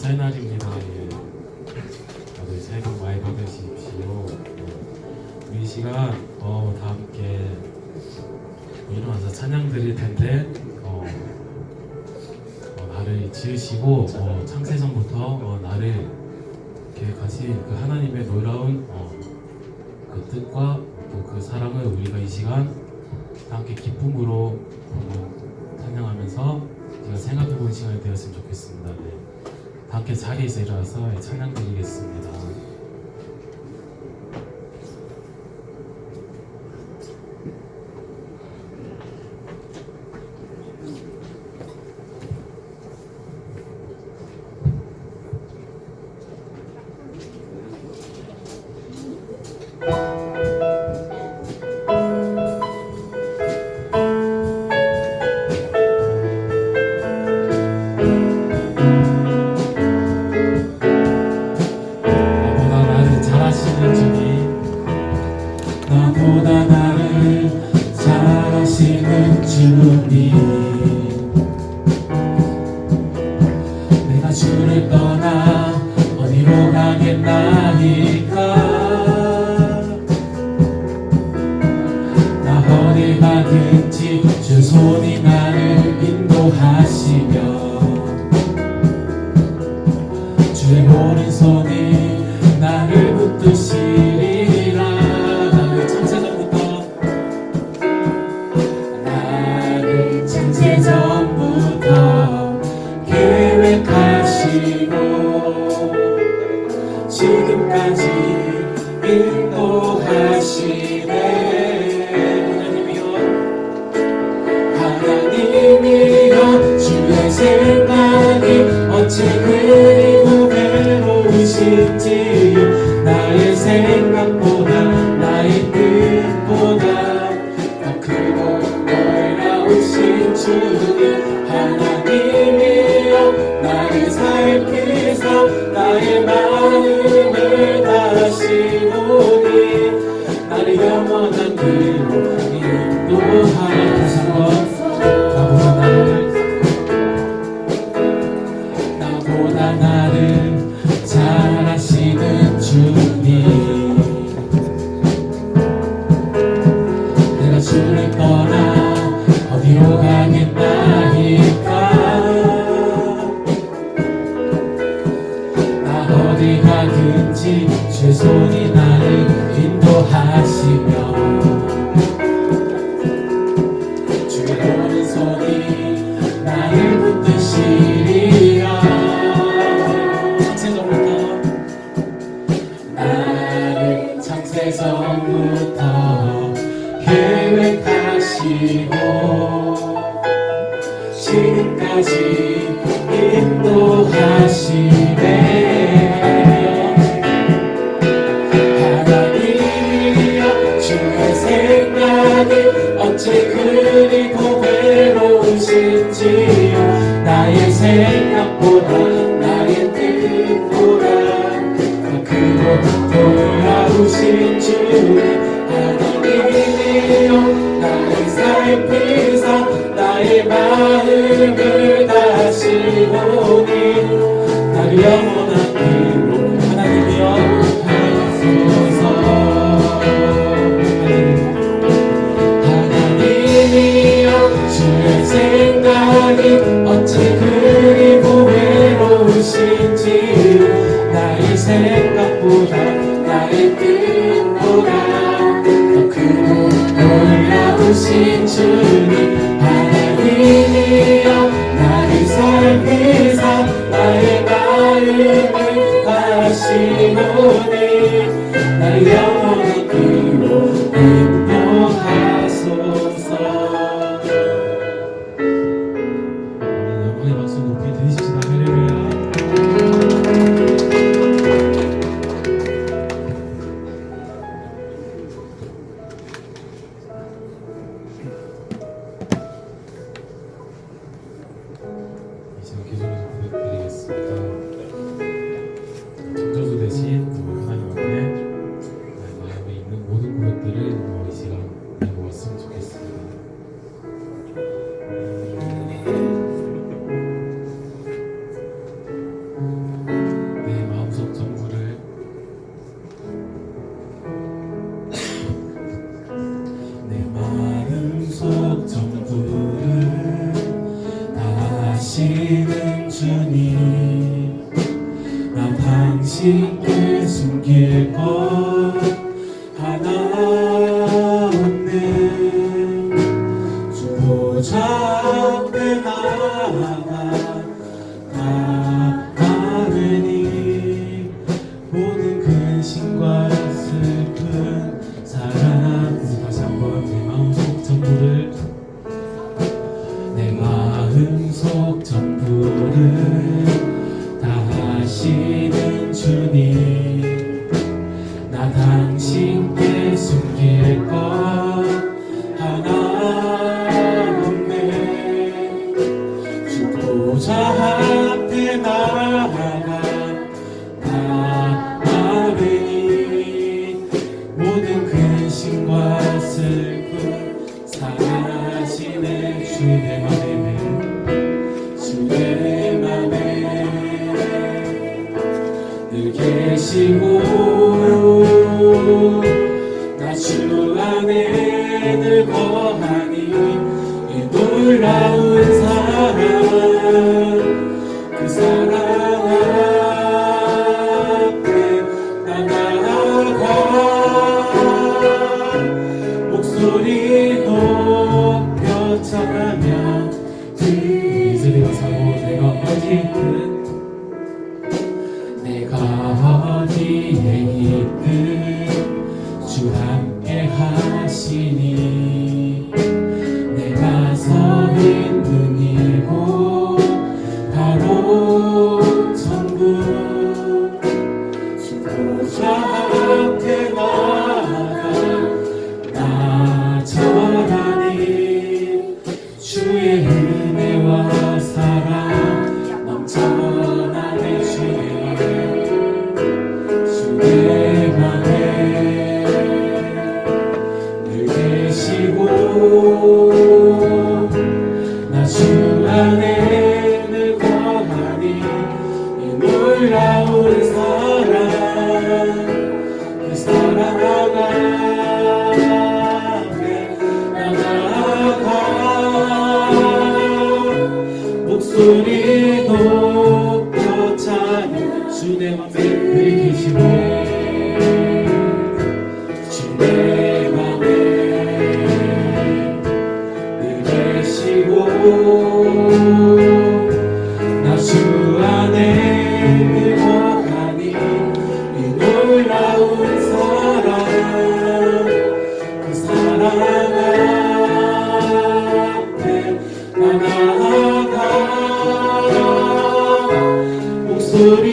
새 날입니다. 예. 다들 새해 복 많이 받으십시오. 이 시간 다 함께 일어나서 찬양 드릴 텐데 나를 지으시고 창세전부터 나를 계획하신 그 하나님의 놀라운 그 뜻과 또 그 사랑을 우리가 이 시간 다 함께 기쁨으로 찬양하면서 제가 생각해보는 시간이 되었으면 좋겠습니다. 네. 다 함께 자리에서 일어나서 찬양 드리겠습니다. 나보다 나를 잘하시는 주님, 내가 주를 떠나 어디로 가겠나이까. 나 어디 가든지 주 손이 나를 인도하시며 주의 오른손이 나를 붙드시리라. 창세전부터 계획하시고 지금까지 인도하시네. 하나님이여 주의 생각이 어찌 그리 고배로우신지요. 나의 생각보다 나의 뜻보다 더 크고 놀라우신 주님, 하나님이여 나를 살피사 나의 마음을 다시노니 나를 영원한 길로 인도하소서. 나보다 나를 잘하시는 주님, 내가 주를 떠나 어디로 가겠나이까. 나 어디 가든지 주의 손이 나를 인도하시며 주의 오른손이 나를 붙드시리라. 창세전부터 계획하시고 지금까지 인도하시네. 하나님이여 주의 생각이 어찌 그리 고배로우신지요. 나의 생각보다 나의 뜻보다 더 크고 놀라우신 주님, 하나님이여 나를 살피사 나의 마음을 다시노니 나를 영원한 길로 하나님이여 하소서. 하나님이여 주의 생각이 어찌 그리 고배로우신지요. 나의 생각보다 나의 뜻보다 더 크고 놀라우신 주님, 하나님이여 나를 살피사 나의 마음을 다시노니 나를 영원한 길로 인도하소서. 영광의 박수 높이 들으십시다. 할렐루야. 이제 기도를 부탁드리겠습니다. 창조주 대신 하나님 앞에 나의 마음이 당신께 숨길 것 하나 없네. 주 보좌 앞에 나아가 아뢰니 모든 근심과 슬픈 사랑. 다시 한번 내 마음속 전부를 내 마음속 전부를 다하시는 주님, 나 당신께 숨길 것 하나 없네. 주 보좌 앞에 나아가 아뢰니 모든 근심과 슬픔 사라지네. 주의 맘에 주의 맘에 늘 계시고 나 주 안에 늘 거하니 이 놀라운 사랑, 그 사랑 앞에 나 나아가 목소리 높여 찬양. 이슬이 가사고 내가 어디든 내가 어디에 있든 주 함께 하시니 내가 서 있는 이곳 바로 천국. 주 보좌 앞에 나아가 나절하니 주의 은혜와 사랑 넘쳐나네. 주의 맘에 늘 계시고 나 주 안에 늘 거하니 이 놀라운 사랑, 그 사랑 앞에 나아가 목소리 높여 찬양. 주의 맘에 늘 계시고 주의 맘에 늘 계시고 나 주 안에 늘 거하니 이 놀라운 사랑, 그 사랑 앞에 나 나아가 목소리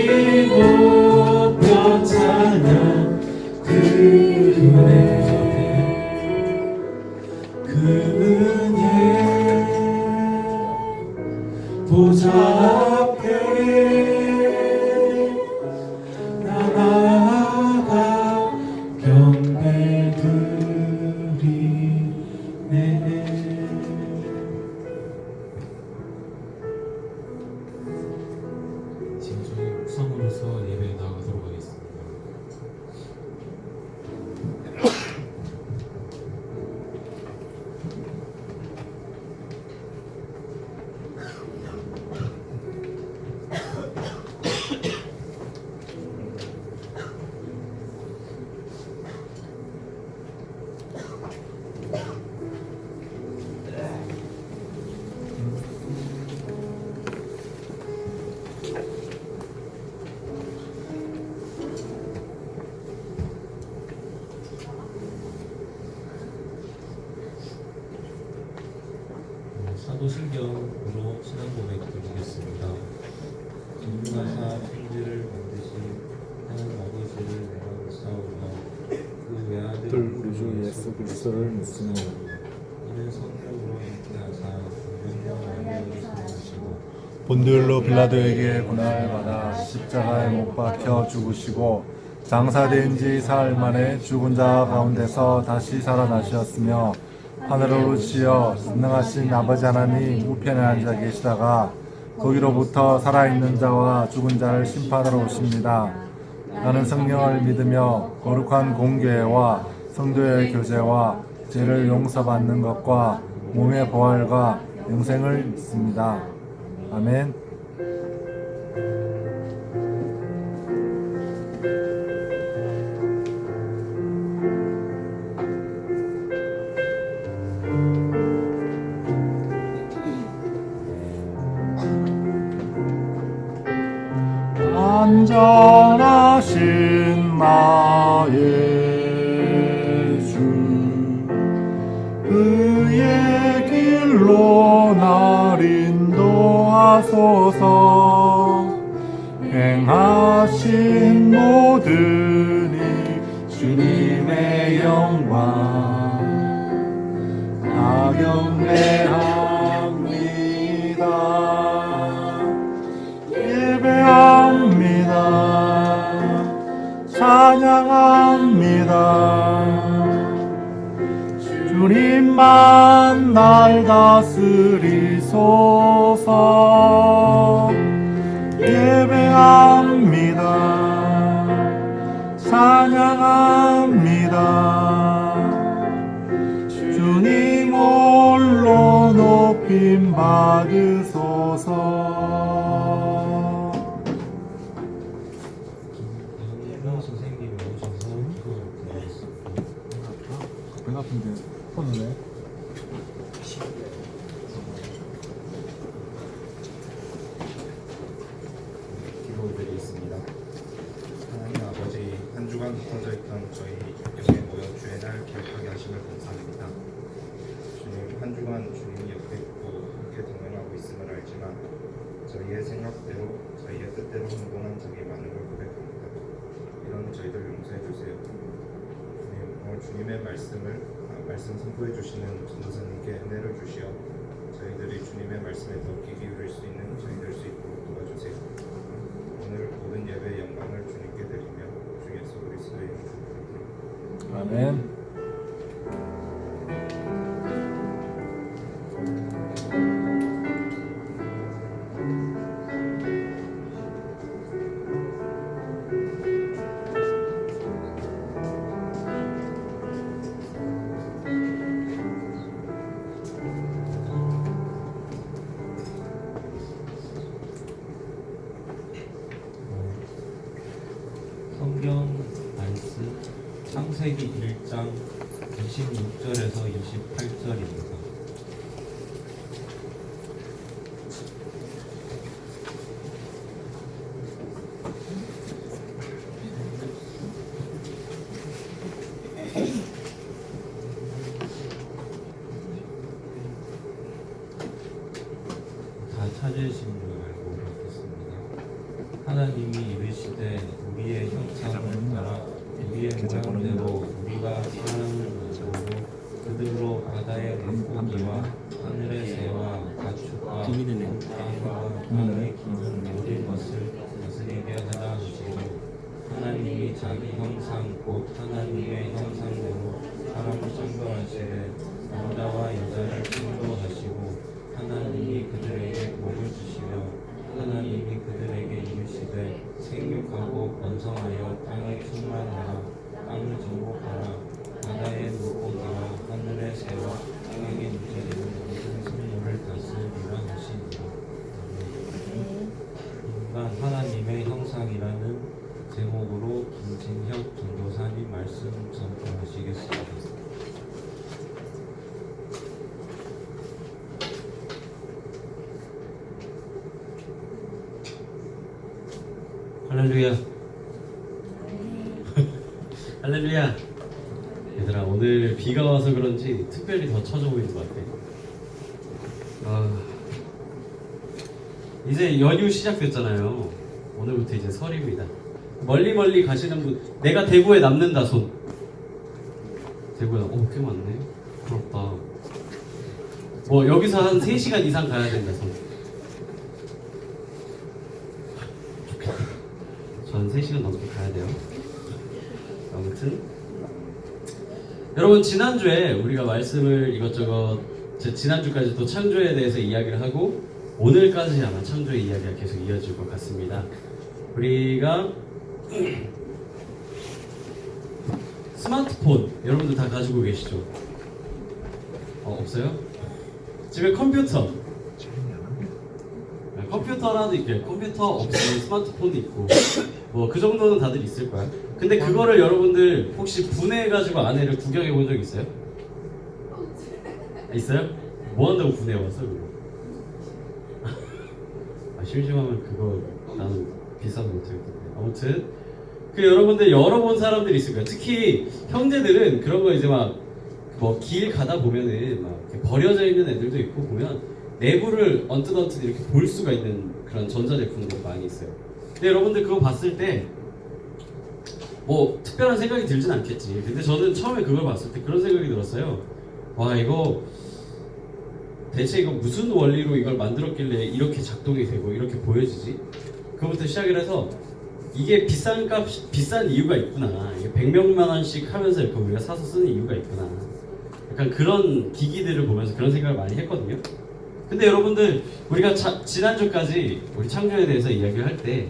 높여 찬양. 그 은혜, 그 은혜 보좌 앞에 나 나아가 경배 드리네. 지금 저희 묵상으로서 예배에 나가도록 하겠습니다. 사도신경으로 신앙 고백 드리겠습니다. 인문화사 천지를 만드신 하나님 아버지를 내가 믿사오며 그 외아들 우리 주 예수 그리스도를 믿으며 이는 성령으로 잉태하사 명령 안에 살아주시고 본들로 빌라도에게 고난을 받아 십자가에 못 박혀 죽으시고 장사된 지 사흘 만에 죽은 자 가운데서 다시 살아나셨으며 하늘로 치어 전능하신 아버지 하나님 우편에 앉아 계시다가 거기로부터 살아있는 자와 죽은 자를 심판하러 오십니다. 나는 성령을 믿으며 거룩한 공교회와 성도의 교제와 죄를 용서받는 것과 몸의 부활과 영생을 믿습니다. 아멘. 선하신 나의 주 그의 길로 날 인도하소서 행하신 모든 일 주님의 영광 다 경배합니다 예배합니다 찬양합니다 주님만 날 다스리소서 예배합니다 찬양합니다 주님 홀로 높임 받으소서. 다음으로 선생님이 오셔서 기도하겠습니다. 배 아픈데 폰을 기도드리겠습니다. 하나님 아버지, 한 주간 흩어져 있던 저희 여기에 모여 주의 날 기억하게 하심을 감사합니다. 주님, 한 주간 주님이 옆에 있고 함께 동행하고 있음을 알지만 저희의 생각대로 저희의 뜻대로 행동한 적이 많은 걸 고백합니다. 이런 저희들 용서해 주세요. 주님, 오늘 주님의 말씀 선포해 주시는 전도사님께 은혜를 주시어 저희들이 주님의 말씀에 더 귀 기울일 수 있는 저희 될 수 있도록 도와주세요. 오늘 모든 예배의 영광을 주님께 드리며 주 예수 그리스도의 이름으로 기도드립니다. 아멘. 성경 말씀 창세기 1장 26절에서 28절입니다. 다 찾으신 줄 알고 받겠습니다. 하나님이 이르시되 우리의 형상을 따라 우리의 모양대로 우리가 사람을 만들고 그들로 바다의 물고기와 하늘의 새와 가축과 땅과 땅에 기는 모든 것을 다스리게 하라 하시고 하나님이 자기 형상 곧 하나님의 형상대로 사람을 창조하시되 남자와 여자를 창조하시고 하나님이 그들에게 복을 주시며 하나님이 그들에게 이르시되 생육하고 번성하여 땅에 충만하라 땅을 정복하라 바다의 물고기와 하늘의 새와 땅에게 묻혀지는 모든 생물을 다스리라 하시니라. 인간 하나님의 형상이라는 제목으로 김진혁 전도사님 말씀 전파하시겠습니다. 할렐루야. 할렐루야. 얘들아, 오늘 비가 와서 그런지 특별히 더 쳐져 보이는 것 같아. 이제 연휴 시작됐잖아요. 오늘부터 이제 설입니다. 멀리 가시는 분, 내가 대구에 남는다 손. 대구에 꽤 많네. 부럽다. 뭐 여기서 한 3시간 이상 가야 된다 손. 전 3시간 넘게 가야 돼요. 아무튼 여러분, 지난주에 우리가 말씀을 이것저것 지난주까지 또 창조에 대해서 이야기를 하고 오늘까지 아마 창조의 이야기가 계속 이어질 것 같습니다. 우리가 스마트폰 여러분들 다 가지고 계시죠? 없어요? 집에 컴퓨터 컴퓨터라도 있게 컴퓨터 없으면 스마트폰도 있고 뭐 그 정도는 다들 있을 거야. 근데 그거를 여러분들 혹시 분해해가지고 아내를 구경해 본 적 있어요? 있어요? 뭐 한다고 분해해 왔어 그거? 심심하면 그거 나는 비싸도 못하겠던데. 아무튼 그 여러분들 열어본 사람들이 있을 거예요. 특히 형제들은 그런 거 이제 막 뭐 길 가다 보면은 막 이렇게 버려져 있는 애들도 있고 보면 내부를 언뜻 이렇게 볼 수가 있는 그런 전자제품들이 많이 있어요. 근데 여러분들 그거 봤을 때 뭐 특별한 생각이 들진 않겠지. 근데 저는 처음에 그걸 봤을 때 그런 생각이 들었어요. 와, 이거 대체 이거 무슨 원리로 이걸 만들었길래 이렇게 작동이 되고 이렇게 보여지지? 그거부터 시작을 해서 이게 비싼 이유가 있구나. 이게 100몇만 원씩 하면서 이렇게 우리가 사서 쓰는 이유가 있구나. 약간 그런 기기들을 보면서 그런 생각을 많이 했거든요. 근데 여러분들 우리가 지난주까지 우리 창조에 대해서 이야기를 할 때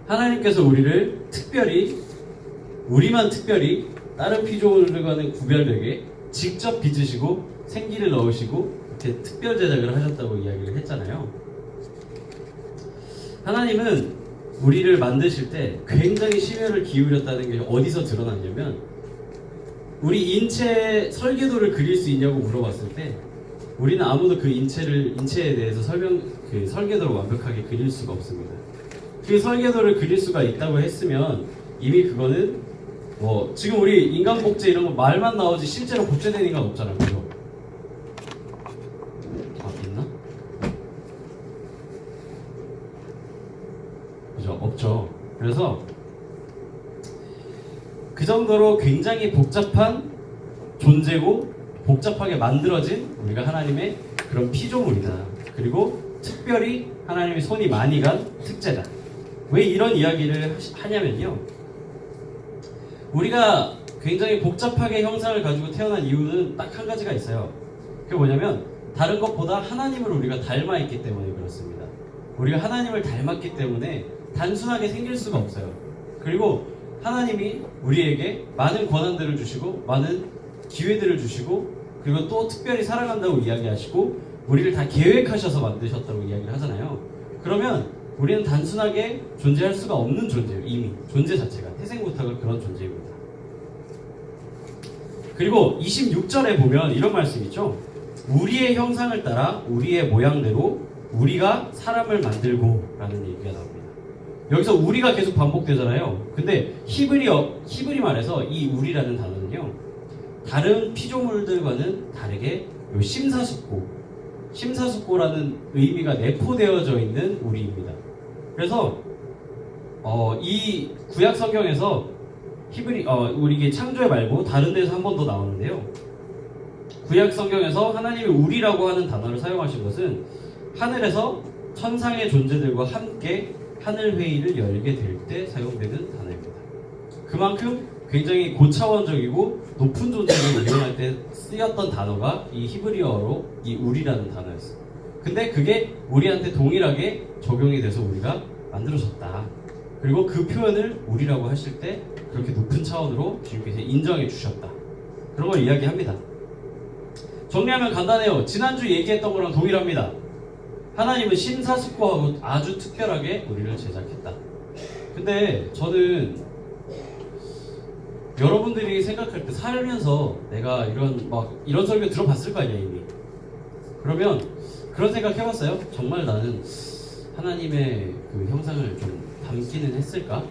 하나님께서 우리를 특별히 우리만 특별히 다른 피조물과는 구별되게 직접 빚으시고 생기를 넣으시고 이렇게 특별 제작을 하셨다고 이야기를 했잖아요. 하나님은 우리를 만드실 때 굉장히 심혈을 기울였다는 게 어디서 드러났냐면 우리 인체 설계도를 그릴 수 있냐고 물어봤을 때 우리는 아무도 그 인체에 대해서 설계도를 완벽하게 그릴 수가 없습니다. 그 설계도를 그릴 수가 있다고 했으면 이미 그거는 뭐 지금 우리 인간 복제 이런 거 말만 나오지 실제로 복제되는 건 없잖아요. 그죠? 있나? 그죠? 없죠. 그래서 그 정도로 굉장히 복잡한 존재고 복잡하게 만들어진 우리가 하나님의 그런 피조물이다. 그리고 특별히 하나님의 손이 많이 간 특제다. 왜 이런 이야기를 하냐면요, 우리가 굉장히 복잡하게 형상을 가지고 태어난 이유는 딱 한 가지가 있어요. 그게 뭐냐면 다른 것보다 하나님을 우리가 닮아 있기 때문에 그렇습니다. 우리가 하나님을 닮았기 때문에 단순하게 생길 수가 없어요. 그리고 하나님이 우리에게 많은 권한들을 주시고 많은 기회들을 주시고 그리고 또 특별히 사랑한다고 이야기하시고 우리를 다 계획하셔서 만드셨다고 이야기를 하잖아요. 그러면 우리는 단순하게 존재할 수가 없는 존재예요. 이미 존재 자체가 태생부터가 그런 존재입니다. 그리고 26절에 보면 이런 말씀이 있죠. 우리의 형상을 따라 우리의 모양대로 우리가 사람을 만들고 라는 얘기가 나옵니다. 여기서 우리가 계속 반복되잖아요. 근데 히브리 말에서 이 우리라는 단어는요, 다른 피조물들과는 다르게 요 심사숙고라는 의미가 내포되어져 있는 우리입니다. 그래서 이 구약 성경에서 우리 창조해 말고 다른 데서 한 번 더 나오는데요. 구약 성경에서 하나님이 우리라고 하는 단어를 사용하신 것은 하늘에서 천상의 존재들과 함께 하늘 회의를 열게 될 때 사용되는 단어입니다. 그만큼 굉장히 고차원적이고 높은 존재를 이용할 때 쓰였던 단어가 이 히브리어로 이 우리라는 단어였어요. 근데 그게 우리한테 동일하게 적용이 돼서 우리가 만들어졌다. 그리고 그 표현을 우리라고 하실 때 그렇게 높은 차원으로 주님께서 인정해 주셨다. 그런 걸 이야기합니다. 정리하면 간단해요. 지난주 얘기했던 거랑 동일합니다. 하나님은 심사숙고하고 아주 특별하게 우리를 제작했다. 근데 저는 여러분들이 생각할 때 살면서 내가 이런 설교 들어봤을 거 아니야 이미. 그러면 그런 생각 해봤어요? 정말 나는 하나님의 그 형상을 좀 담기는 했을까?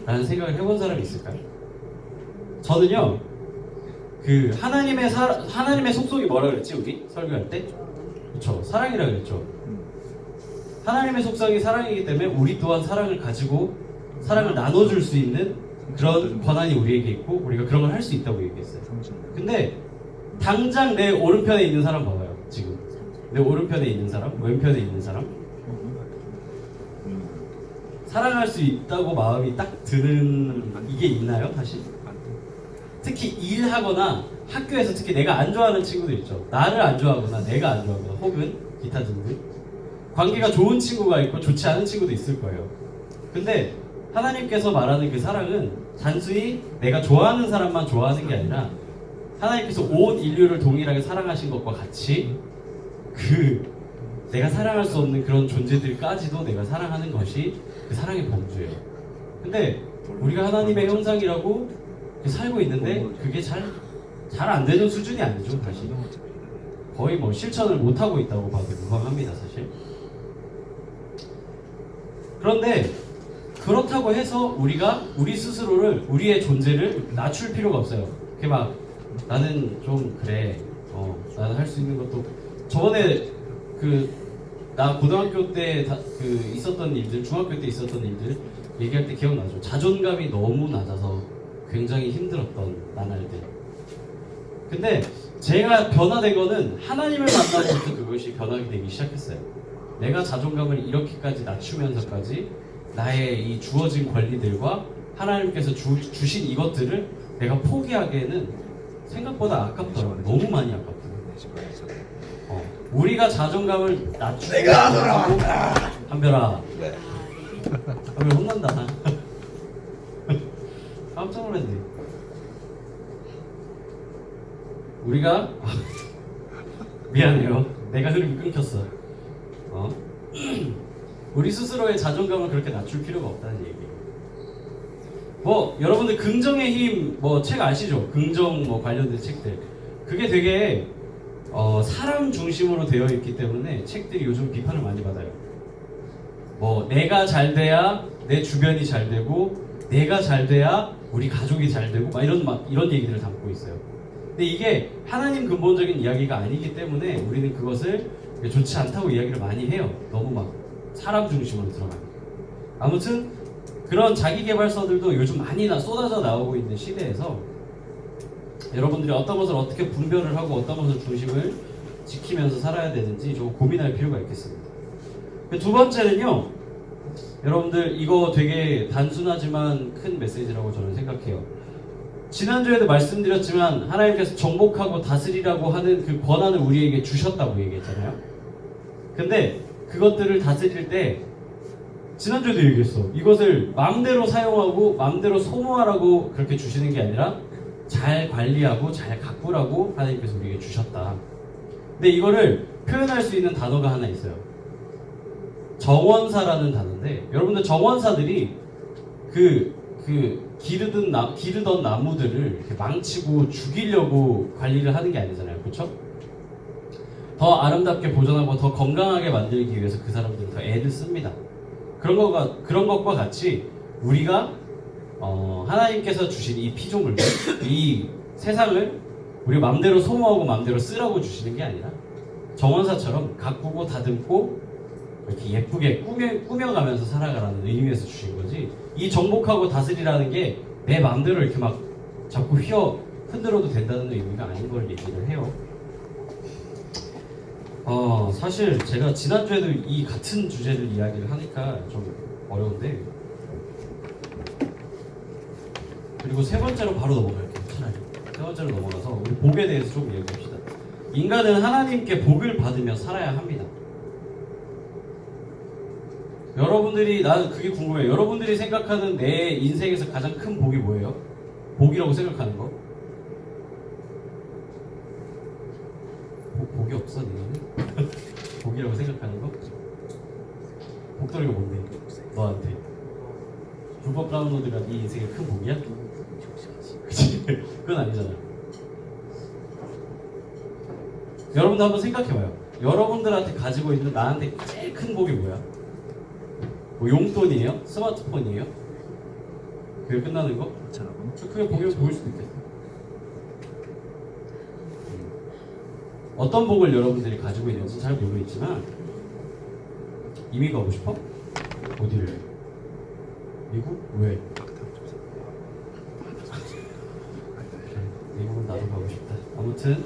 라는 생각을 해본 사람이 있을까요? 저는요, 그 하나님의 속성이 뭐라 그랬지 우리 설교할 때? 그렇죠, 사랑이라 그랬죠. 하나님의 속성이 사랑이기 때문에 우리 또한 사랑을 가지고 사랑을 나눠줄 수 있는 그런 권한이 우리에게 있고 우리가 그런 걸 할 수 있다고 얘기했어요. 근데 당장 내 오른편에 있는 사람 봐봐요. 지금 내 오른편에 있는 사람, 왼편에 있는 사람, 사랑할 수 있다고 마음이 딱 드는 이게 있나요? 다시? 특히 일하거나 학교에서 특히 내가 안 좋아하는 친구들 있죠. 나를 안 좋아하거나 내가 안 좋아하거나 혹은 기타 등등 관계가 좋은 친구가 있고 좋지 않은 친구도 있을 거예요. 근데 하나님께서 말하는 그 사랑은 단순히 내가 좋아하는 사람만 좋아하는 게 아니라 하나님께서 온 인류를 동일하게 사랑하신 것과 같이 그 내가 사랑할 수 없는 그런 존재들까지도 내가 사랑하는 것이 그 사랑의 범주예요. 근데 우리가 하나님의 형상이라고 살고 있는데 그게 잘 안 되는 수준이 아니죠. 사실 거의 뭐 실천을 못 하고 있다고 봐도 무방합니다. 사실 그런데 그렇다고 해서 우리가 우리 스스로를 우리의 존재를 낮출 필요가 없어요. 그게 막 나는 좀 그래. 나는 할 수 있는 것도 저번에 나 고등학교 때 있었던 일들, 중학교 때 있었던 일들 얘기할 때 기억나죠? 자존감이 너무 낮아서 굉장히 힘들었던 나날들. 근데 제가 변화된 거는 하나님을 만나고부터 그것이 변하게 되기 시작했어요. 내가 자존감을 이렇게까지 낮추면서까지 나의 이 주어진 권리들과 하나님께서 주신 이것들을 내가 포기하기에는 생각보다 아깝더라고요. 너무 많이 아깝더라고요. 우리가 자존감을 낮추고 내가 돌아왔다. 한별아. 한별 혼난다. 깜짝 놀랐네. 우리가 미안해요. 내가 흐름이 끊겼어. 우리 스스로의 자존감을 그렇게 낮출 필요가 없다는 얘기예요. 여러분들 긍정의 힘 책 아시죠? 긍정 관련된 책들. 그게 되게 사람 중심으로 되어 있기 때문에 책들이 요즘 비판을 많이 받아요. 내가 잘 돼야 내 주변이 잘 되고 내가 잘 돼야 우리 가족이 잘 되고 이런 얘기들을 담고 있어요. 근데 이게 하나님 근본적인 이야기가 아니기 때문에 우리는 그것을 좋지 않다고 이야기를 많이 해요. 너무 사람 중심으로 들어가요. 아무튼 그런 자기개발서들도 요즘 많이 쏟아져 나오고 있는 시대에서 여러분들이 어떤 것을 어떻게 분별을 하고 어떤 것을 중심을 지키면서 살아야 되는지 좀 고민할 필요가 있겠습니다. 두 번째는요, 여러분들 이거 되게 단순하지만 큰 메시지라고 저는 생각해요. 지난주에도 말씀드렸지만 하나님께서 정복하고 다스리라고 하는 그 권한을 우리에게 주셨다고 얘기했잖아요. 근데 그것들을 다스릴 때 지난주에도 얘기했어. 이것을 마음대로 사용하고 마음대로 소모하라고 그렇게 주시는 게 아니라 잘 관리하고 잘 가꾸라고 하나님께서 우리에게 주셨다. 근데 이거를 표현할 수 있는 단어가 하나 있어요. 정원사라는 단어인데, 여러분들 정원사들이 기르던 나무들을 이렇게 망치고 죽이려고 관리를 하는 게 아니잖아요. 그렇죠? 더 아름답게 보존하고 더 건강하게 만들기 위해서 그 사람들은 더 애를 씁니다. 그런 것과 같이 우리가 하나님께서 주신 이 피조물들, 이 세상을 우리 마음대로 소모하고 마음대로 쓰라고 주시는 게 아니라 정원사처럼 가꾸고 다듬고 이렇게 예쁘게 꾸며가면서 살아가라는 의미에서 주신 거지, 이 정복하고 다스리라는 게 내 마음대로 이렇게 막 자꾸 흔들어도 된다는 의미가 아닌 걸 얘기를 해요. 사실 제가 지난주에도 이 같은 주제를 이야기를 하니까 좀 어려운데, 그리고 세 번째로 바로 넘어갈게요. 차라리 세 번째로 넘어가서 우리 복에 대해서 좀 얘기합시다. 인간은 하나님께 복을 받으며 살아야 합니다. 여러분들이, 나는 그게 궁금해요. 여러분들이 생각하는 내 인생에서 가장 큰 복이 뭐예요? 복이라고 생각하는 거? 복이 없어, 너는? 복이라고 생각하는 거? 복돌이가 뭔데? 너한테 불법 다운로드가 네 인생의 큰 복이야? 그치? 그건 아니잖아. 여러분도 한번 생각해봐요. 여러분들한테 가지고 있는 나한테 제일 큰 복이 뭐야? 용돈이에요? 스마트폰이에요? 그게 끝나는 거? 그게 복이 보일 수도 있겠어. 어떤 복을 여러분들이 가지고 있는지 잘 모르겠지만, 이미 가고 싶어? 어디를? 미국? 왜? 미국은 나도 가고 싶다. 아무튼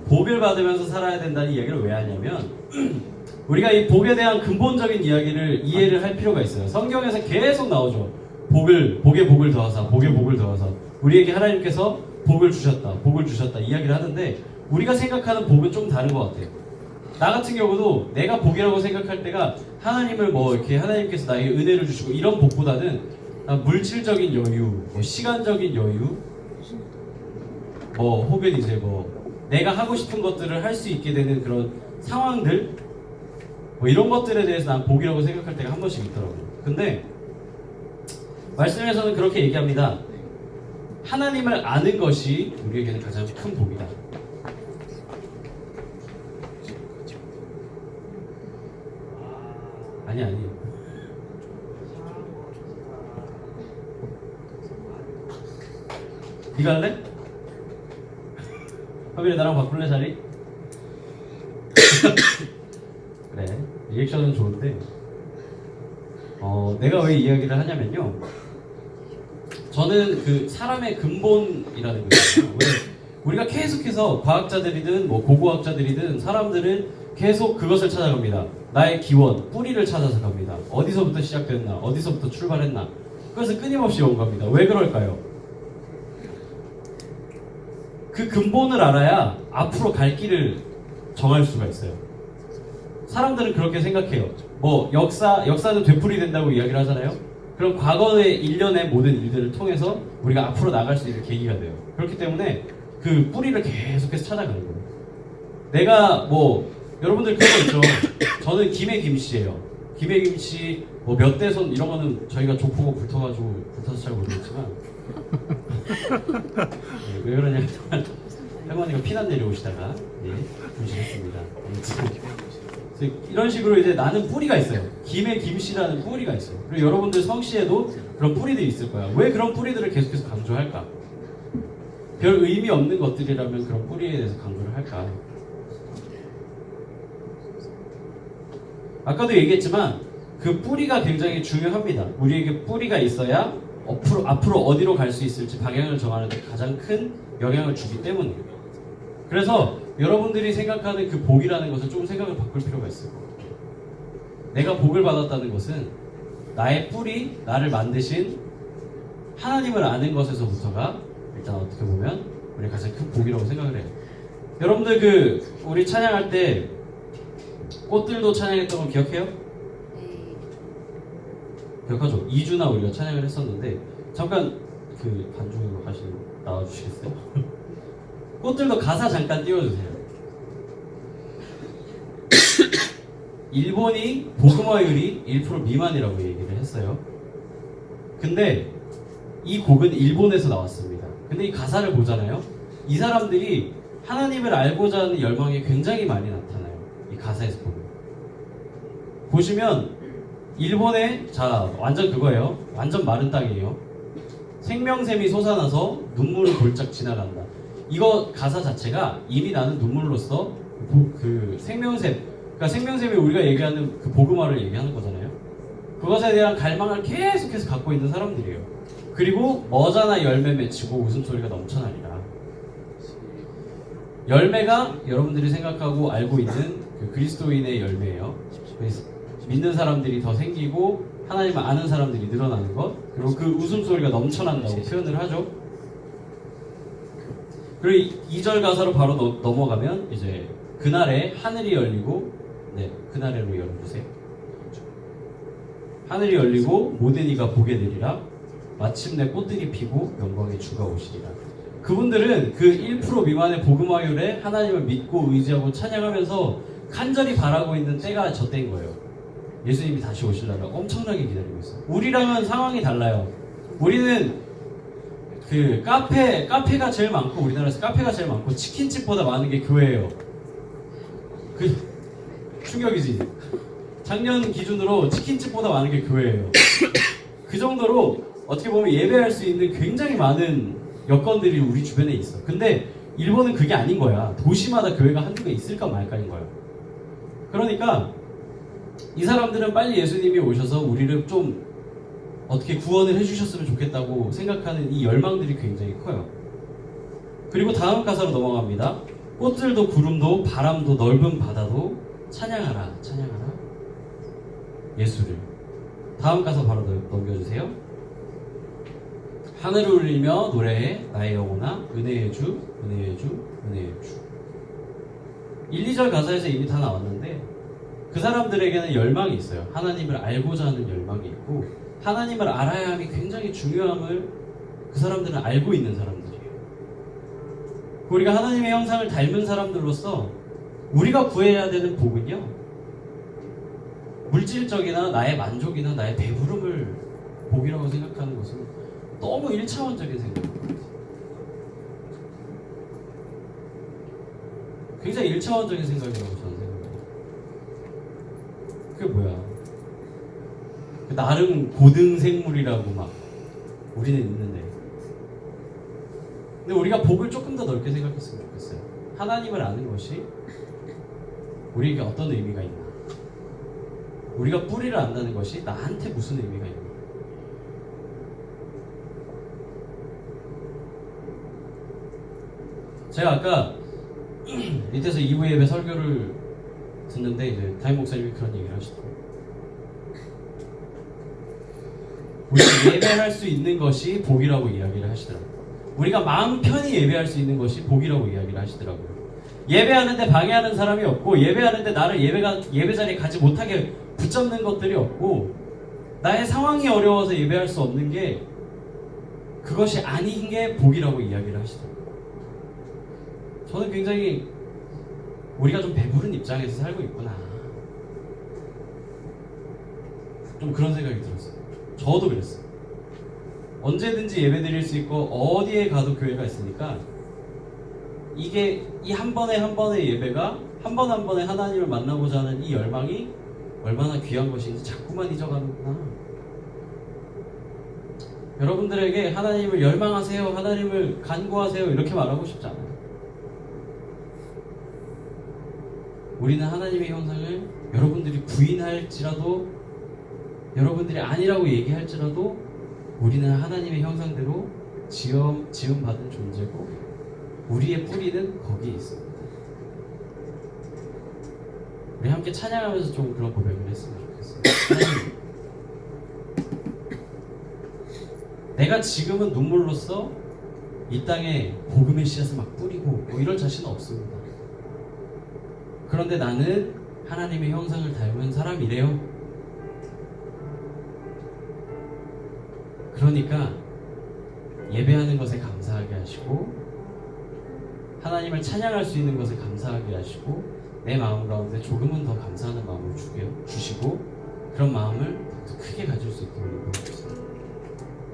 복을 받으면서 살아야 된다는 이야기를 왜 하냐면, 우리가 이 복에 대한 근본적인 이야기를 이해를 할 필요가 있어요. 성경에서 계속 나오죠. 복에 복을 더하사, 복에 복을 더하사. 우리에게 하나님께서 복을 주셨다 이야기를 하는데, 우리가 생각하는 복은 좀 다른 것 같아요. 나 같은 경우도 내가 복이라고 생각할 때가 하나님을 이렇게 하나님께서 나에게 은혜를 주시고 이런 복보다는 물질적인 여유, 시간적인 여유, 혹은 이제 내가 하고 싶은 것들을 할 수 있게 되는 그런 상황들, 이런 것들에 대해서 난 복이라고 생각할 때가 한 번씩 있더라고요. 근데 말씀에서는 그렇게 얘기합니다. 하나님을 아는 것이 우리에게는 가장 큰 복이다. 아니. 네가 할래? 하빈이 나랑 바꿀래 자리? 그래, 리액션은 좋은데 내가 왜 이야기를 하냐면요, 저는 그 사람의 근본이라는 거잖아요. 왜 우리가 계속해서 과학자들이든 뭐 고고학자들이든 사람들은 계속 그것을 찾아갑니다. 나의 기원, 뿌리를 찾아서 갑니다. 어디서부터 시작됐나, 어디서부터 출발했나, 그것을 끊임없이 연구합니다. 왜 그럴까요? 그 근본을 알아야 앞으로 갈 길을 정할 수가 있어요. 사람들은 그렇게 생각해요. 뭐 역사는 되풀이된다고 이야기를 하잖아요. 그럼 과거의 일련의 모든 일들을 통해서 우리가 앞으로 나갈 수 있는 계기가 돼요. 그렇기 때문에 그 뿌리를 계속해서 찾아가는 거예요. 내가 뭐 여러분들 그거 있죠. 저는 김해김씨예요. 김해김씨 뭐 몇 대손 이런 거는 저희가 족보고 붙어서 잘 모르겠지만 네, 왜 그러냐면 할머니가 피난 내려오시다가 분실했습니다. 이런 식으로 이제 나는 뿌리가 있어요. 김해김씨라는 뿌리가 있어요. 그리고 여러분들 성씨에도 그런 뿌리들이 있을 거야. 왜 그런 뿌리들을 계속해서 강조할까? 별 의미 없는 것들이라면 그런 뿌리에 대해서 강조를 할까? 아까도 얘기했지만 그 뿌리가 굉장히 중요합니다. 우리에게 뿌리가 있어야 앞으로 어디로 갈 수 있을지 방향을 정하는 데 가장 큰 영향을 주기 때문이에요. 그래서 여러분들이 생각하는 그 복이라는 것을 조금 생각을 바꿀 필요가 있어요. 내가 복을 받았다는 것은 나의 뿌리, 나를 만드신 하나님을 아는 것에서부터가 일단 어떻게 보면 우리 가장 큰 복이라고 생각을 해요. 여러분들 우리 찬양할 때 꽃들도 찬양했던 거 기억해요? 기억하죠? 2주나 우리가 찬양을 했었는데 잠깐 그 반주 나와주시겠어요? 꽃들도 가사 잠깐 띄워주세요. 일본이 복음화율이 1% 미만이라고 얘기를 했어요. 근데 이 곡은 일본에서 나왔습니다. 근데 이 가사를 보잖아요. 이 사람들이 하나님을 알고자 하는 열망이 굉장히 많이 나타나요. 이 가사에서 보면. 보시면 일본에 완전 그거예요. 완전 마른 땅이에요. 생명샘이 솟아나서 눈물을 골짝 지나간다. 이거 가사 자체가 이미 나는 눈물로써 그 생명샘, 그러니까 생명샘이 우리가 얘기하는 그 복음화를 얘기하는 거잖아요. 그것에 대한 갈망을 계속해서 갖고 있는 사람들이에요. 그리고 머자나 열매 맺히고 웃음소리가 넘쳐나리라. 열매가 여러분들이 생각하고 알고 있는 그 그리스도인의 열매예요. 그래서 믿는 사람들이 더 생기고 하나님을 아는 사람들이 늘어나는 것, 그리고 그 웃음소리가 넘쳐난다고 표현을 하죠. 그리고 2절 가사로 바로 넘어가면 이제 그날에 하늘이 열리고, 그날에로 열어주세요. 하늘이 열리고 모든 이가 보게 되리라. 마침내 꽃들이 피고 영광의 주가 오시리라. 그분들은 그 1% 미만의 복음화율에 하나님을 믿고 의지하고 찬양하면서 간절히 바라고 있는 때가 저 때인 거예요. 예수님이 다시 오시려고 엄청나게 기다리고 있어요. 우리랑은 상황이 달라요. 우리는 그 카페가 제일 많고, 우리나라에서 카페가 제일 많고 치킨집보다 많은 게 교회예요. 그 충격이지. 작년 기준으로 치킨집보다 많은 게 교회예요. 그 정도로 어떻게 보면 예배할 수 있는 굉장히 많은 여건들이 우리 주변에 있어. 근데 일본은 그게 아닌 거야. 도시마다 교회가 한두 개 있을까 말까인 거야. 그러니까 이 사람들은 빨리 예수님이 오셔서 우리를 좀 어떻게 구원을 해주셨으면 좋겠다고 생각하는 이 열망들이 굉장히 커요. 그리고 다음 가사로 넘어갑니다. 꽃들도 구름도 바람도 넓은 바다도 찬양하라, 찬양하라 예수를. 다음 가사 바로 넘겨주세요. 하늘을 울리며 노래해 나의 영혼아 은혜의 주, 은혜의 주, 은혜의 주. 1, 2절 가사에서 이미 다 나왔는데 그 사람들에게는 열망이 있어요. 하나님을 알고자 하는 열망이 있고, 하나님을 알아야 함이 굉장히 중요함을 그 사람들은 알고 있는 사람들이에요. 우리가 하나님의 형상을 닮은 사람들로서 우리가 구해야 되는 복은요, 물질적이나 나의 만족이나 나의 배부름을 복이라고 생각하는 것은 너무 1차원적인 생각입니다. 굉장히 1차원적인 생각이라고 저는 생각해요. 그게 뭐야? 나름 고등생물이라고 막 우리는 있는데, 근데 우리가 복을 조금 더 넓게 생각했으면 좋겠어요. 하나님을 아는 것이 우리에게 어떤 의미가 있나, 우리가 뿌리를 안다는 것이 나한테 무슨 의미가 있나. 제가 아까 밑에서 2부 예배 설교를 듣는데 이제 담임 목사님이 그런 얘기를 하시더라고요. 우리가 예배할 수 있는 것이 복이라고 이야기를 하시더라고요. 우리가 마음 편히 예배할 수 있는 것이 복이라고 이야기를 하시더라고요. 예배하는데 방해하는 사람이 없고, 예배하는데 나를 예배 자리에 가지 못하게 붙잡는 것들이 없고, 나의 상황이 어려워서 예배할 수 없는 게, 그것이 아닌 게 복이라고 이야기를 하시더라고요. 저는 굉장히 우리가 좀 배부른 입장에서 살고 있구나, 좀 그런 생각이 들었어요. 저도 그랬어요. 언제든지 예배 드릴 수 있고 어디에 가도 교회가 있으니까, 이게 이 한 번에 한 번의 예배가 한 번 한 번에 하나님을 만나고자 하는 이 열망이 얼마나 귀한 것인지 자꾸만 잊어가는구나. 여러분들에게 하나님을 열망하세요, 하나님을 간구하세요 이렇게 말하고 싶지 않아요. 우리는 하나님의 형상을 여러분들이 부인할지라도, 여러분들이 아니라고 얘기할지라도, 우리는 하나님의 형상대로 지음받은 존재고, 우리의 뿌리는 거기에 있습니다. 우리 함께 찬양하면서 좀 그런 고백을 했으면 좋겠어요. 하나님, 내가 지금은 눈물로써 이 땅에 복음의 씨앗을 막 뿌리고 뭐 이럴 자신은 없습니다. 그런데 나는 하나님의 형상을 닮은 사람이래요. 그러니까 예배하는 것에 감사하게 하시고, 하나님을 찬양할 수 있는 것에 감사하게 하시고, 내 마음 가운데 조금은 더 감사하는 마음을 주시고, 그런 마음을 더 크게 가질 수 있도록 인도해주세요.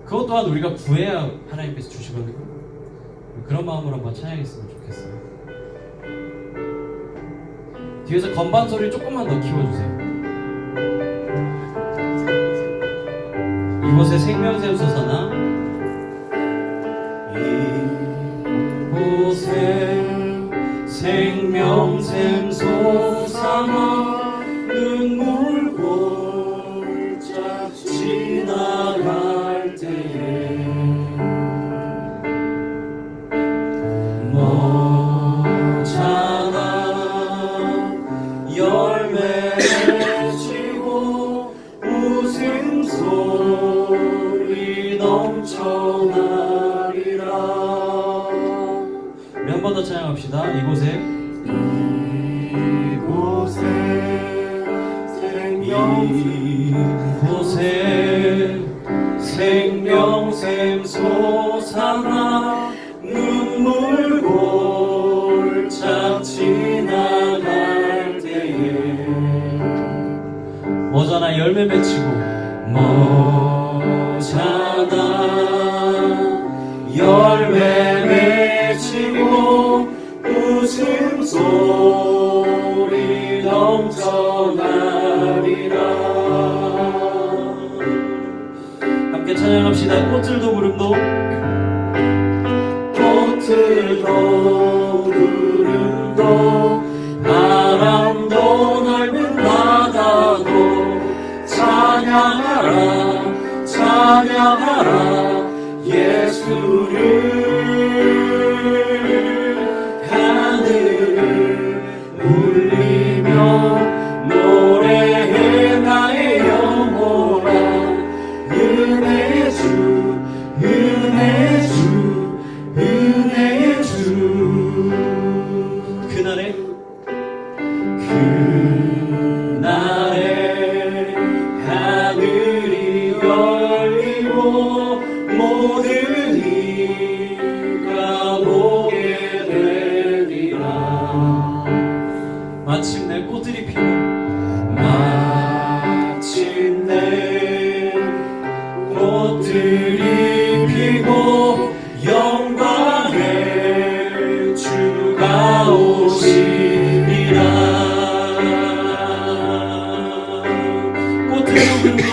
그것 또한 우리가 구해야 하나님께서 주시거든요. 그런 마음으로 한번 찬양했으면 좋겠어요. 뒤에서 건반 소리 조금만 더 키워주세요. 이곳에 생명샘 솟아나, 이곳에 생명샘 솟아나, 눈물 골짝 지나갈 때에 너잖아 열매 맺히고 웃음소리 넘쳐나리라. 우리 한 번 더 찬양합시다. 이곳에 생명샘 솟아나, 눈물 골짝 지나갈 때에 뭐잖아 열매 맺히고, 뭐잖아 열매 맺히고 웃음소리 넘쳐나리라. 함께 찬양합시다. 꽃들도 구름도, 꽃들도 구름도, 바람도 넓은 바다도 찬양하라 찬양하라 예수를. 하늘을 울리며 노래해 나의 영혼아, 은혜의 주 은혜의 주 은혜의 주. 그날에 하늘이 열리고 모든 이가 보게 되리라. 마침내 꽃들이 피고, 마침내 꽃들이 피고 영광의 주가 오시리라. 꽃들도 구름도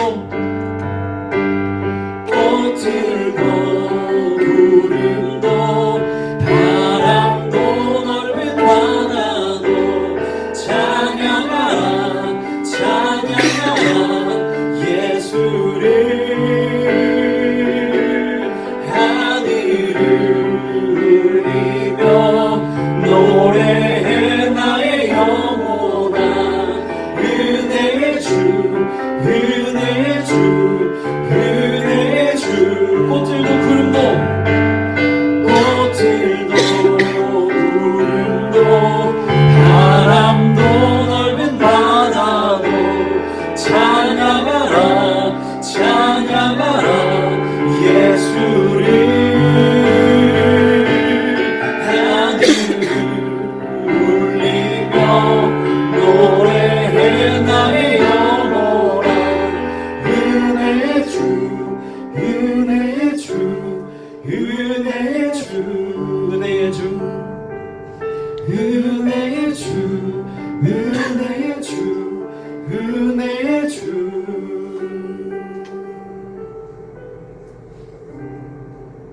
은혜의 주 은혜의 주.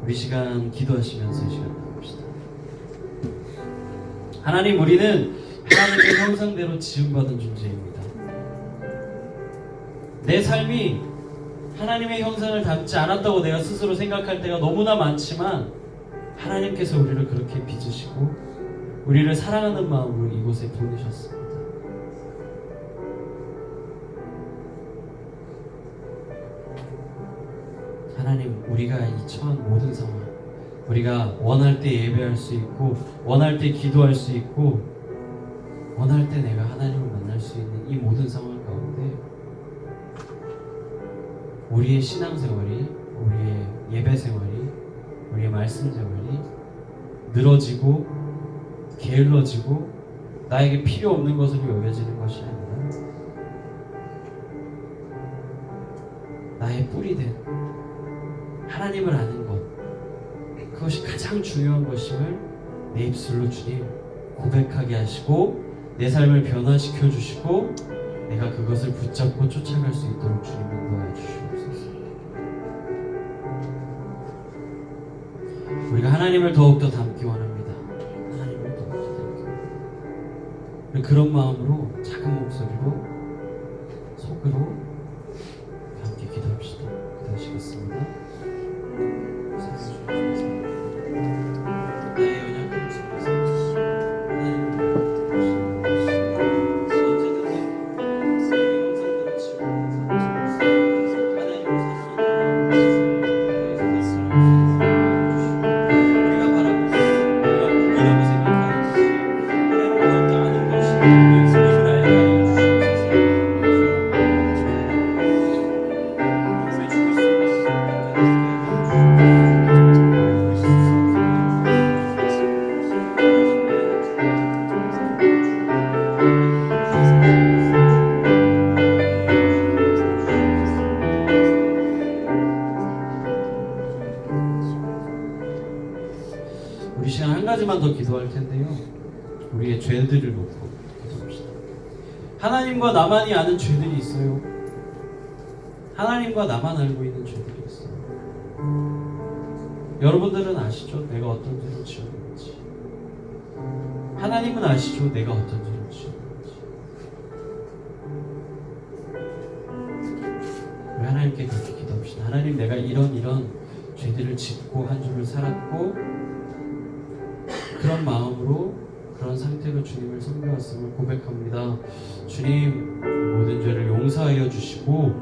우리 시간 기도하시면서 이 시간 나눕시다. 하나님, 우리는 하나님의 형상대로 지음받은 존재입니다. 내 삶이 하나님의 형상을 닮지 않았다고 내가 스스로 생각할 때가 너무나 많지만 하나님께서 우리를 그렇게 빚으시고 우리를 사랑하는 마음으로 이곳에 보내셨습니다. 하나님, 우리가 이 처한 모든 상황, 우리가 원할 때 예배할 수 있고 원할 때 기도할 수 있고 원할 때 내가 하나님을 만날 수 있는 이 모든 상황 가운데 우리의 신앙생활이, 우리의 예배생활이, 우리의 말씀생활이 늘어지고 게을러지고 나에게 필요 없는 것으로 여겨지는 것이 아니라 나의 뿌리된 하나님을 아는 것, 그것이 가장 중요한 것임을 내 입술로 주님 고백하게 하시고 내 삶을 변화시켜 주시고 내가 그것을 붙잡고 쫓아갈 수 있도록 주님 인도하여 주시옵소서. 우리가 하나님을 더욱더 닮기 원합니다. 하나님을 더욱더 닮기 원합니다. 그런 마음으로 작은 목소리로 속으로 함께 기도합시다. 기도하시겠습니다. 우리 시간 한 가지만 더 기도할 텐데요. 우리의 죄들을 놓고 기도합시다. 하나님과 나만이 아는 죄들이 있어요. 하나님과 나만 알고 있는 죄들이 있어요. 여러분들은 아시죠? 내가 어떤 죄를 지었는지. 하나님은 아시죠? 내가 어떤 죄를 지었는지. 우리 하나님께 그렇게 기도합시다. 하나님, 내가 이런 죄들을 짓고 한 주를 살았고 그런 마음으로 그런 상태로 주님을 섬겨왔음을 고백합니다. 주님, 모든 죄를 용서하여 주시고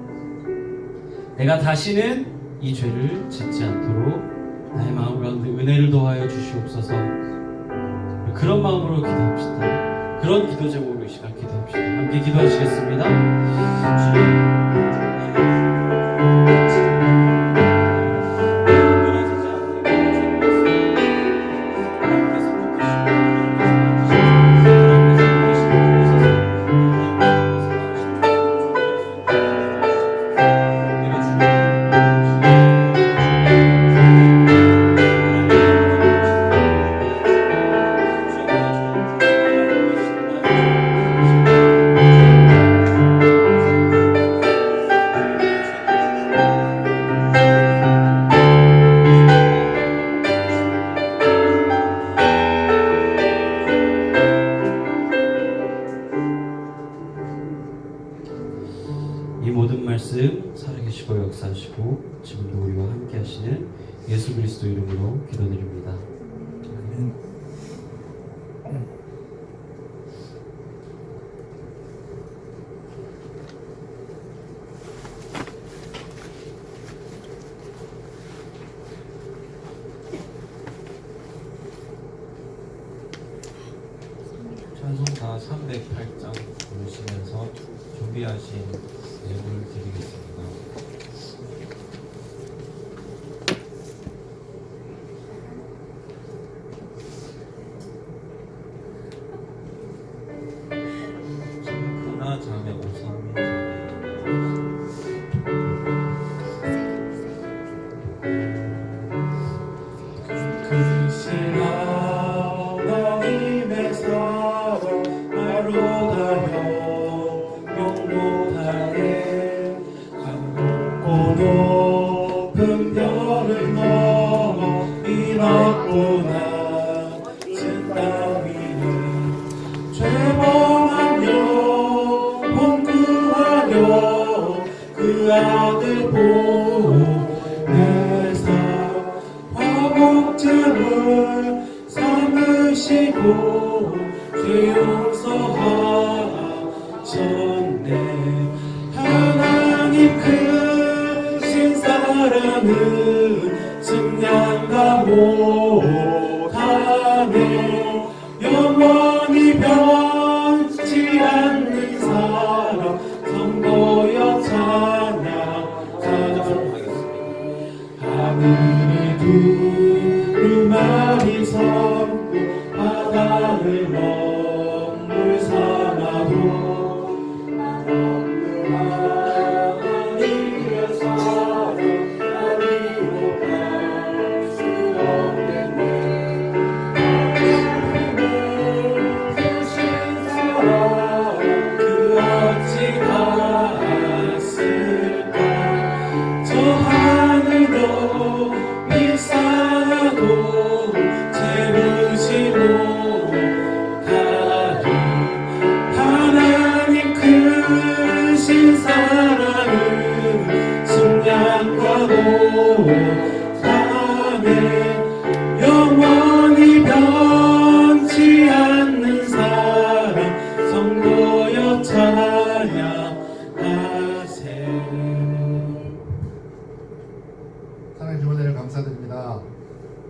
내가 다시는 이 죄를 짓지 않도록 나의 마음 가운데 은혜를 더하여 주시옵소서. 그런 마음으로 기도합시다. 그런 기도 제목으로 이 시간 기도합시다. 함께 기도하시겠습니다. 주님, 이 모든 말씀 살아계시고 역사하시고 지금도 우리와 함께 하시는 예수 그리스도 이름으로 기도드립니다. 찬송가 308장 부르시면서 준비하신 예물을 드리겠습니다. 그러나 자매 오성민 크신 하나님의 사랑 바로 달려 영원하게 강 높고 높은 별을 넘어 이 넓구나 진 땅 위에 죄범한 영혼 구하려 그 아들 보내사 화목제물 삼으시고 죄 용서하셨네. 하나님 크신 사랑은 증량과 못하네. 영원히 변치 않는 사랑 성도여 찬양. 하늘이 두루마리 삼고 바다를 먹물 삼아도 없는 하나님의 사랑 어디로 갈 수 없겠네. 하나님의 크신 사랑 그 어찌 갔을까. 저 하늘도 비싸도 채우시고 가리. 하나님 크신 사랑은 심량과 못하네. 영원히 변치 않는 사랑 성도여 찬양하세. 하나님 주원을 감사드립니다.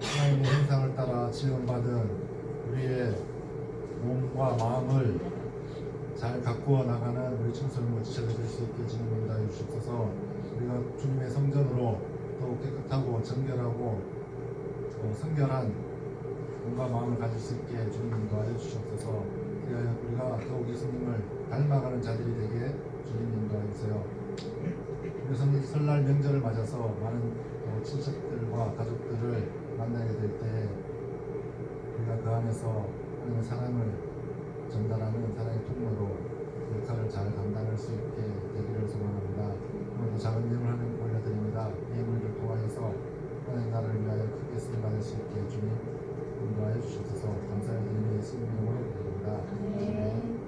하나님의 형상을 따라 지원받은 우리의 몸과 마음을 잘 가꾸어 나가는 우리 청소년과 지체들을 수 있게 주님 인도하여 주옵소서. 우리가 주님의 성전으로 더욱 깨끗하고 정결하고 성결한 몸과 마음을 가질 수 있게 주님 인도하여 주옵소서. 우리가 더욱 예수님을 닮아가는 자들이 되게 주님 인도하여 주세요. 우리 설날 명절을 맞아서 많은 친척들과 가족들을 만나게 될 때 우리가 그 안에서 하나님의 사랑을 전달하는 사랑의 통로로 역할을 잘 감당할 수 있게 되기를 소망합니다. 오늘도 작은 예물 하나님 올려드립니다. 이 예물을 통하여서 하나님 나라를 위하여 크게 쓰임받을 수 있게 주님 인도하여 주셔서 감사를 드리며 예수님 이름으로 기도드립니다. 아멘.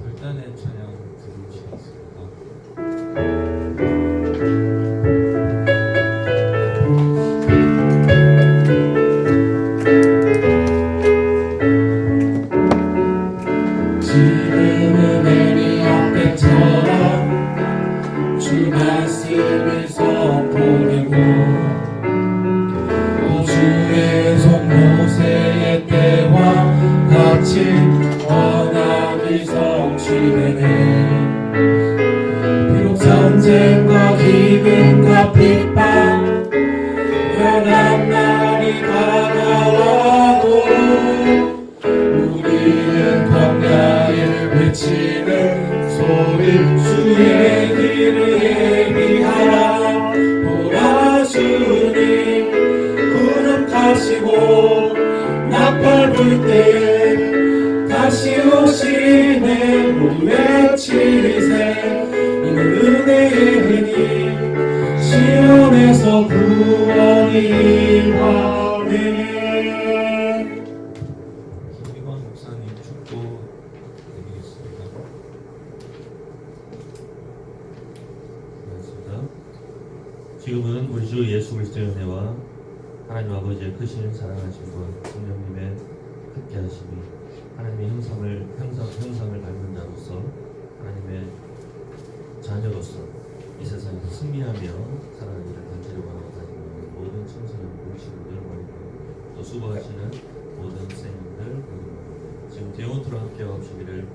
결단의 찬양 드리시겠습니다. 지금은 애니 앞에처럼 주 말씀을 선포되고 또 주의 손 모세의 때와 같이 언약이 성취되네. 비록 전쟁과 기근과 핍박 혈한 날이 다가와도 우리는 광야에 외치는 소리 주의 길을 예비하라. 보라 주님 구름 타시고 나팔 불 때 다시 오시네. 모두 외치세 이는 은혜의 힘 시온에서 구원이 임하네. 김기관 목사님 축도 드리겠습니다. 고맙습니다. 지금은 우리 주 예수 그리스도의 은혜와 하나님 아버지의 크신 사랑하심과 성령님의 함께하심이 하나님의 형상을 닮은 자로서 하나님의 자녀로서 이 세상에서 승리하며 살아가기를 간절히 원하는 모든 청소년 모시고들 또 수고하시는 모든 선생님들 지금 대원투로 함께 하시기를